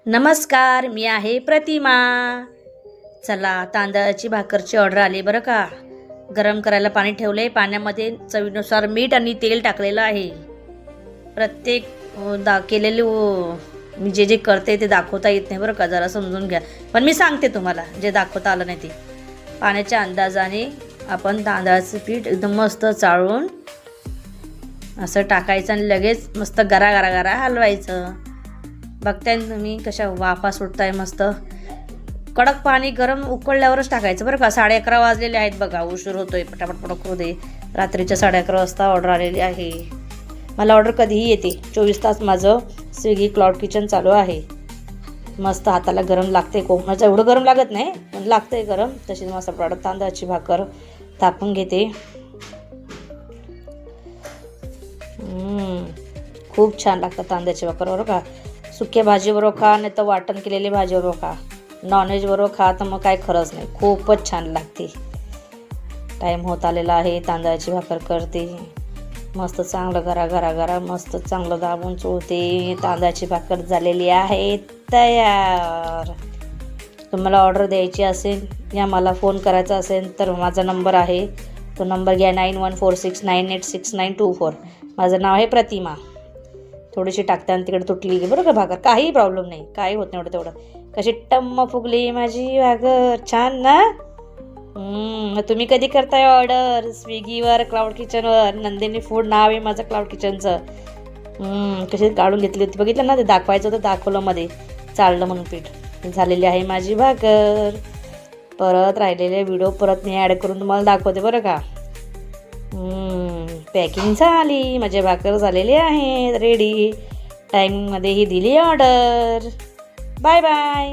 नमस्कार, मी आहे प्रतिमा. चला, तांदळाची भाकरची ऑर्डर आली बरं का. गरम करायला पाणी ठेवले. पाण्यामध्ये चवीनुसार मीठ आणि तेल टाकलेलं आहे. प्रत्येक केलेले मी जे जे करते ते दाखवता येत नाही बरं का, जरा समजून घ्या. पण मी सांगते तुम्हाला, जे दाखवता आलं नाही ते. पाण्याच्या अंदाजाने आपण तांदळाचं पीठ एकदम मस्त चाळून असं टाकायचं आणि लगेच मस्त गरा गरा गरा हलवायचं. बघताय तुम्ही कशा वाफा सुटताय मस्त. कडक पाणी गरम उकळल्यावरच टाकायचं बरं का. 11:30 वाजलेले आहेत बघा, उशीर होतोय, पटापट पटक होऊ दे. रात्रीच्या 11:30 वाजता ऑर्डर आलेली आहे. मला ऑर्डर कधीही येते. 24 तास माझं स्विगी क्लाउड किचन चालू आहे. मस्त हाताला गरम लागते. कोकणाचं एवढं गरम लागत नाही, पण लागतंय गरम. तशीच मस्त प्रॉडक्ट तांदळाची भाकर तापून घेते. खूप छान लागतात तांदळाची भाकर बरं का. सुक्या भाजीबरोबर खा, नाही तर वाटण केलेली भाजीबरोबर खा, नॉनव्हेज बरोबर खा, तर मग काय खरंच नाही. खूपच छान लागते. टाईम होत आलेला आहे. तांदळाची भाकर करते. मस्त चांगलं गरा गरा गरा मस्त चांगलं दाबून चोळते. तांदळाची भाकर झालेली आहे तयार. तुम्हाला ऑर्डर द्यायची असेल या मला फोन करायचा असेल तर माझा नंबर आहे, तो नंबर घ्या 9146986924. माझं नाव आहे प्रतिमा. थोडीशी टाकते आणि तिकडे तुटली बरं का भाकर, काही प्रॉब्लेम नाही, काही होत नाही. तेवढं कशी टम्म फुगली माझी भाकर. छान ना. तुम्ही कधी करताय ऑर्डर? स्विगीवर, क्लाउड किचनवर. नंदिनी फूड नाव आहे माझं क्लाउड किचनचं. कशी काढून घेतली होती बघितलं ना, ते दाखवायचं होतं, दाखवलं मध्ये चाललं म्हणून पीठ. झालेली आहे माझी भाकर. परत राहिलेले व्हिडिओ परत मी ॲड करून तुम्हाला दाखवते बरं का. पॅकिंग झाली, माझी भाकर झालेली आहे रेडी. टाईममध्ये ही दिली ऑर्डर. Bye bye.